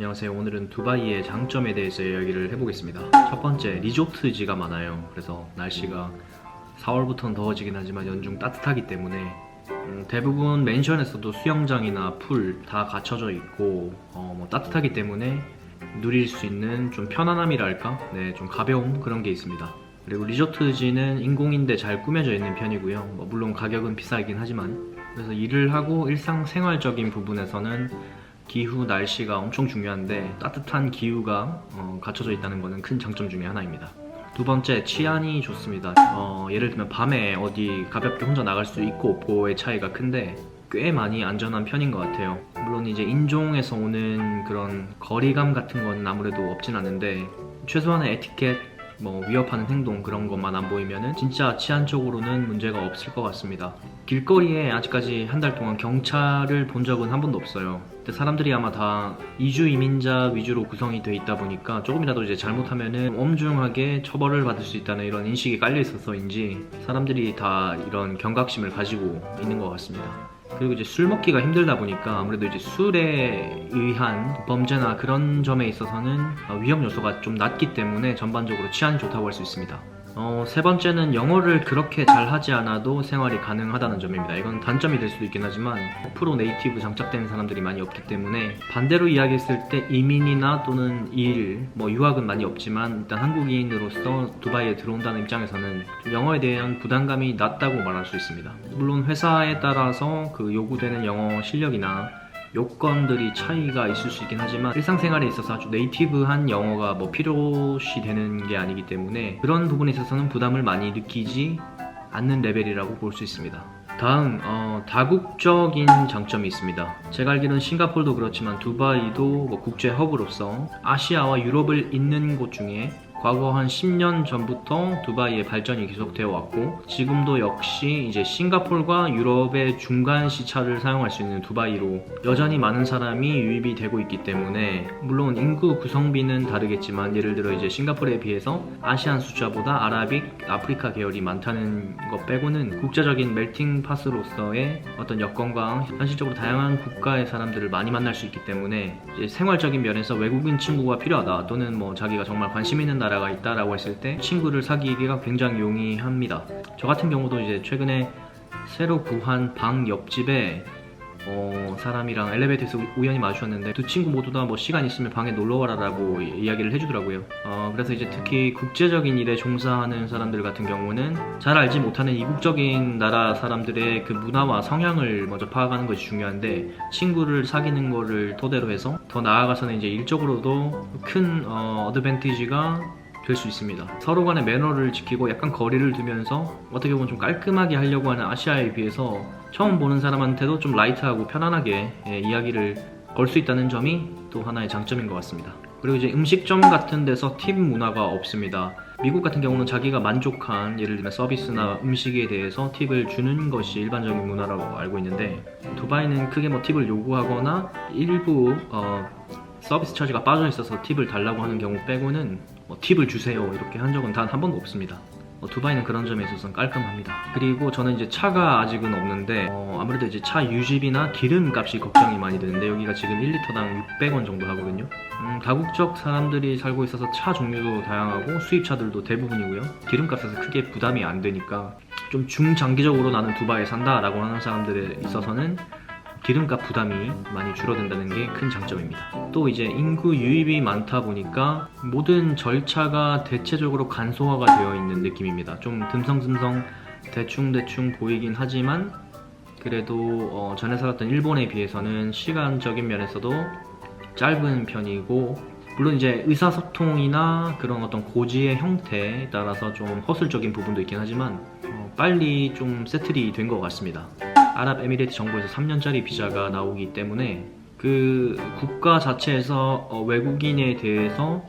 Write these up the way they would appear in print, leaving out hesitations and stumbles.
안녕하세요. 오늘은 두바이의 장점에 대해서 이야기를 해보겠습니다. 첫 번째, 리조트지가 많아요. 그래서 날씨가 4월부터는 더워지긴 하지만 연중 따뜻하기 때문에 대부분 맨션에서도 수영장이나 풀 다 갖춰져 있고 따뜻하기 때문에 누릴 수 있는 좀 편안함이랄까? 네, 좀 가벼움 그런 게 있습니다. 그리고 리조트지는 인공인대 잘 꾸며져 있는 편이고요. 물론 가격은 비싸긴 하지만 그래서 일을 하고 일상생활적인 부분에서는 기후, 날씨가 엄청 중요한데 따뜻한 기후가 갖춰져 있다는 것은 큰 장점 중에 하나입니다. 두 번째, 치안이 좋습니다. 예를 들면 밤에 어디 가볍게 혼자 나갈 수 있고 없고의 차이가 큰데 꽤 많이 안전한 편인 것 같아요. 물론 이제 인종에서 오는 그런 거리감 같은 건 아무래도 없진 않은데 최소한의 에티켓, 위협하는 행동 그런 것만 안 보이면은 진짜 치안적으로는 문제가 없을 것 같습니다. 길거리에 아직까지 한 달 동안 경찰을 본 적은 한 번도 없어요. 근데 사람들이 아마 다 이주 이민자 위주로 구성이 돼 있다 보니까 조금이라도 이제 잘못하면은 엄중하게 처벌을 받을 수 있다는 이런 인식이 깔려 있어서인지 사람들이 다 이런 경각심을 가지고 있는 것 같습니다. 그리고 이제 술 먹기가 힘들다 보니까 아무래도 이제 술에 의한 범죄나 그런 점에 있어서는 위험 요소가 좀 낮기 때문에 전반적으로 치안이 좋다고 할 수 있습니다. 세 번째는 영어를 그렇게 잘 하지 않아도 생활이 가능하다는 점입니다. 이건 단점이 될 수도 있긴 하지만 100% 네이티브 장착된 사람들이 많이 없기 때문에 반대로 이야기했을 때 이민이나 또는 유학은 많이 없지만 일단 한국인으로서 두바이에 들어온다는 입장에서는 영어에 대한 부담감이 낮다고 말할 수 있습니다. 물론 회사에 따라서 그 요구되는 영어 실력이나 요건들이 차이가 있을 수 있긴 하지만 일상생활에 있어서 아주 네이티브한 영어가 필요시 되는 게 아니기 때문에 그런 부분에 있어서는 부담을 많이 느끼지 않는 레벨이라고 볼 수 있습니다. 다음, 다국적인 장점이 있습니다. 제가 알기로는 싱가포르도 그렇지만 두바이도 국제 허브로서 아시아와 유럽을 잇는 곳 중에 과거 한 10년 전부터 두바이의 발전이 계속되어 왔고 지금도 역시 이제 싱가포르와 유럽의 중간 시차를 사용할 수 있는 두바이로 여전히 많은 사람이 유입이 되고 있기 때문에 물론 인구 구성비는 다르겠지만 예를 들어 이제 싱가포르에 비해서 아시안 숫자보다 아라빅, 아프리카 계열이 많다는 것 빼고는 국제적인 멜팅 팟으로서의 어떤 여건과 현실적으로 다양한 국가의 사람들을 많이 만날 수 있기 때문에 이제 생활적인 면에서 외국인 친구가 필요하다 또는 자기가 정말 관심 있는 나라가 있다라고 했을 때 친구를 사귀기가 굉장히 용이합니다. 저 같은 경우도 이제 최근에 새로 구한 방 옆집에 사람이랑 엘리베이터에서 우연히 마주쳤는데 두 친구 모두 다 시간 있으면 방에 놀러와라 라고 이야기를 해주더라고요. 그래서 이제 특히 국제적인 일에 종사하는 사람들 같은 경우는 잘 알지 못하는 이국적인 나라 사람들의 그 문화와 성향을 먼저 파악하는 것이 중요한데 친구를 사귀는 거를 토대로 해서 더 나아가서는 이제 일적으로도 큰 어드밴티지가 될 수 있습니다. 서로 간의 매너를 지키고 약간 거리를 두면서 어떻게 보면 좀 깔끔하게 하려고 하는 아시아에 비해서 처음 보는 사람한테도 좀 라이트하고 편안하게 이야기를 걸 수 있다는 점이 또 하나의 장점인 것 같습니다. 그리고 이제 음식점 같은 데서 팁 문화가 없습니다. 미국 같은 경우는 자기가 만족한 예를 들면 서비스나 음식에 대해서 팁을 주는 것이 일반적인 문화라고 알고 있는데 두바이는 크게 팁을 요구하거나 일부 서비스 처지가 빠져 있어서 팁을 달라고 하는 경우 빼고는 팁을 주세요 이렇게 한 적은 단 한 번도 없습니다. 두바이는 그런 점에 있어서는 깔끔합니다. 그리고 저는 이제 차가 아직은 없는데 아무래도 이제 차 유지비나 기름값이 걱정이 많이 되는데 여기가 지금 1리터당 600원 정도 하거든요. 다국적 사람들이 살고 있어서 차 종류도 다양하고 수입차들도 대부분이고요. 기름값에서 크게 부담이 안 되니까 좀 중장기적으로 나는 두바이에 산다 라고 하는 사람들에 있어서는 기름값 부담이 많이 줄어든다는 게 큰 장점입니다. 또 이제 인구 유입이 많다 보니까 모든 절차가 대체적으로 간소화가 되어 있는 느낌입니다. 좀 듬성듬성 대충대충 보이긴 하지만 그래도 전에 살았던 일본에 비해서는 시간적인 면에서도 짧은 편이고 물론 이제 의사소통이나 그런 어떤 고지의 형태에 따라서 좀 허술적인 부분도 있긴 하지만 빨리 좀 세틀이 된 것 같습니다. 아랍에미레이트 정부에서 3년짜리 비자가 나오기 때문에 그 국가 자체에서 외국인에 대해서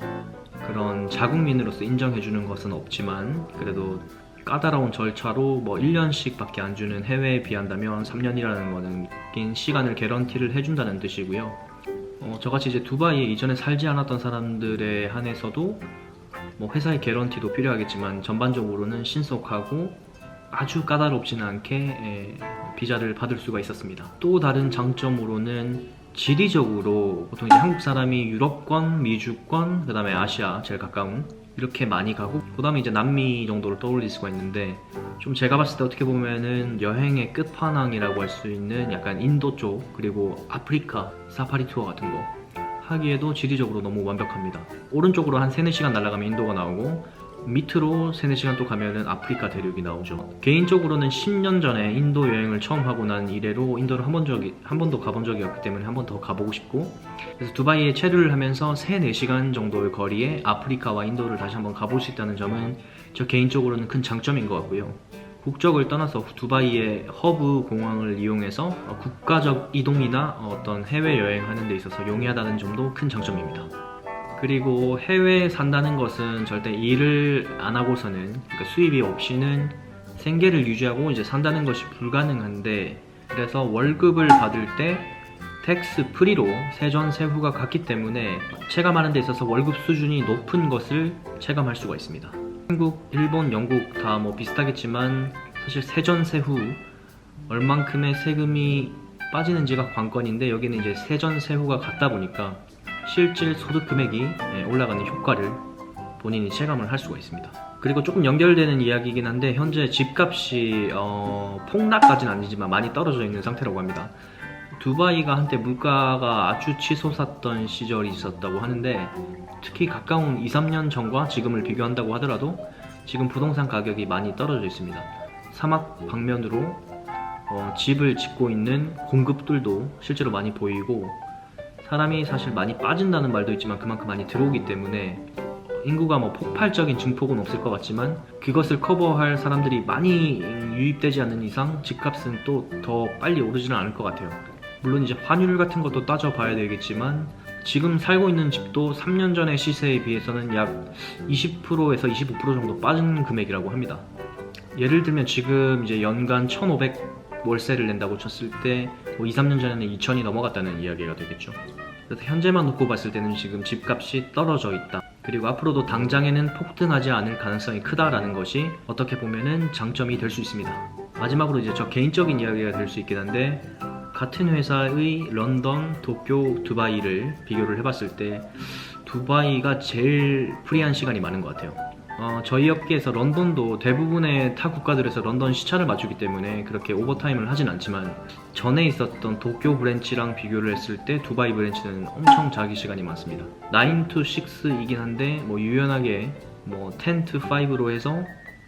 그런 자국민으로서 인정해주는 것은 없지만 그래도 까다로운 절차로 1년씩 밖에 안 주는 해외에 비한다면 3년이라는 거는 긴 시간을 개런티를 해준다는 뜻이고요. 저같이 이제 두바이에 이전에 살지 않았던 사람들에 한해서도 회사의 개런티도 필요하겠지만 전반적으로는 신속하고 아주 까다롭지는 않게 비자를 받을 수가 있었습니다. 또 다른 장점으로는 지리적으로 보통 이제 한국 사람이 유럽권, 미주권, 그 다음에 아시아 제일 가까운 이렇게 많이 가고, 그 다음에 이제 남미 정도를 떠올릴 수가 있는데, 좀 제가 봤을 때 어떻게 보면은 여행의 끝판왕이라고 할 수 있는 약간 인도 쪽, 그리고 아프리카 사파리 투어 같은 거 하기에도 지리적으로 너무 완벽합니다. 오른쪽으로 한 3-4시간 날아가면 인도가 나오고, 밑으로 3-4시간 또 가면은 아프리카 대륙이 나오죠. 개인적으로는 10년 전에 인도 여행을 처음 하고 난 이래로 인도를 한 번도 가본 적이 없기 때문에 한 번 더 가보고 싶고, 그래서 두바이에 체류를 하면서 3-4시간 정도의 거리에 아프리카와 인도를 다시 한번 가볼 수 있다는 점은 저 개인적으로는 큰 장점인 것 같고요. 국적을 떠나서 두바이의 허브 공항을 이용해서 국가적 이동이나 어떤 해외여행 하는 데 있어서 용이하다는 점도 큰 장점입니다. 그리고 해외에 산다는 것은 절대 일을 안 하고서는, 그러니까 수입이 없이는 생계를 유지하고 이제 산다는 것이 불가능한데, 그래서 월급을 받을 때 텍스 프리로 세전세후가 같기 때문에 체감하는 데 있어서 월급 수준이 높은 것을 체감할 수가 있습니다. 한국, 일본, 영국 다 뭐 비슷하겠지만 사실 세전세후 얼만큼의 세금이 빠지는지가 관건인데, 여기는 이제 세전세후가 같다 보니까 실질 소득 금액이 올라가는 효과를 본인이 체감을 할 수가 있습니다. 그리고 조금 연결되는 이야기이긴 한데, 현재 집값이 폭락까지는 아니지만 많이 떨어져 있는 상태라고 합니다. 두바이가 한때 물가가 아주 치솟았던 시절이 있었다고 하는데, 특히 가까운 2-3년 전과 지금을 비교한다고 하더라도 지금 부동산 가격이 많이 떨어져 있습니다. 사막 방면으로 집을 짓고 있는 공급들도 실제로 많이 보이고, 사람이 사실 많이 빠진다는 말도 있지만 그만큼 많이 들어오기 때문에 인구가 뭐 폭발적인 증폭은 없을 것 같지만, 그것을 커버할 사람들이 많이 유입되지 않는 이상 집값은 또 더 빨리 오르지는 않을 것 같아요. 물론 이제 환율 같은 것도 따져봐야 되겠지만, 지금 살고 있는 집도 3년 전의 시세에 비해서는 약 20%에서 25% 정도 빠진 금액이라고 합니다. 예를 들면 지금 이제 연간 1,500 월세를 낸다고 쳤을 때 뭐 2-3년 전에는 2,000이 넘어갔다는 이야기가 되겠죠. 그래서 현재만 놓고 봤을 때는 지금 집값이 떨어져 있다. 그리고 앞으로도 당장에는 폭등하지 않을 가능성이 크다라는 것이 어떻게 보면은 장점이 될 수 있습니다. 마지막으로 이제 저 개인적인 이야기가 될 수 있긴 한데, 같은 회사의 런던, 도쿄, 두바이를 비교를 해봤을 때 두바이가 제일 프리한 시간이 많은 것 같아요. 저희 업계에서 런던도 대부분의 타 국가들에서 런던 시차를 맞추기 때문에 그렇게 오버타임을 하진 않지만, 전에 있었던 도쿄 브랜치랑 비교를 했을 때 두바이 브랜치는 엄청 자기 시간이 많습니다. 9 to 6이긴 한데 뭐 유연하게 뭐 10 to 5로 해서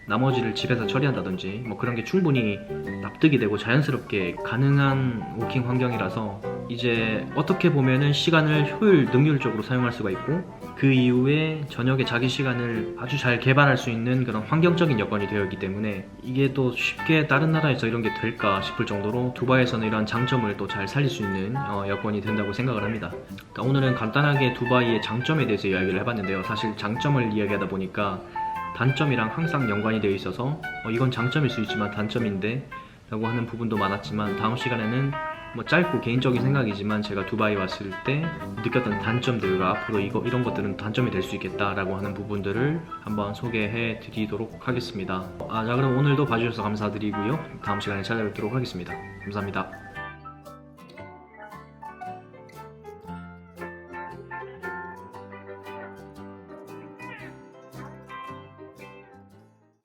나머지를 집에서 처리한다든지 뭐 그런 게 충분히 납득이 되고 자연스럽게 가능한 워킹 환경이라서, 이제 어떻게 보면은 시간을 능률적으로 사용할 수가 있고, 그 이후에 저녁에 자기 시간을 아주 잘 개발할 수 있는 그런 환경적인 여건이 되어 있기 때문에, 이게 또 쉽게 다른 나라에서 이런 게 될까 싶을 정도로 두바이에서는 이러한 장점을 또 잘 살릴 수 있는 여건이 된다고 생각을 합니다. 오늘은 간단하게 두바이의 장점에 대해서 이야기를 해봤는데요. 사실 장점을 이야기하다 보니까 단점이랑 항상 연관이 되어 있어서 이건 장점일 수 있지만 단점인데 라고 하는 부분도 많았지만, 다음 시간에는 뭐 짧고 개인적인 생각이지만 제가 두바이 왔을 때 느꼈던 단점들과 앞으로 이런 것들은 단점이 될 수 있겠다라고 하는 부분들을 한번 소개해 드리도록 하겠습니다. 자, 그럼 오늘도 봐주셔서 감사드리고요. 다음 시간에 찾아뵙도록 하겠습니다. 감사합니다.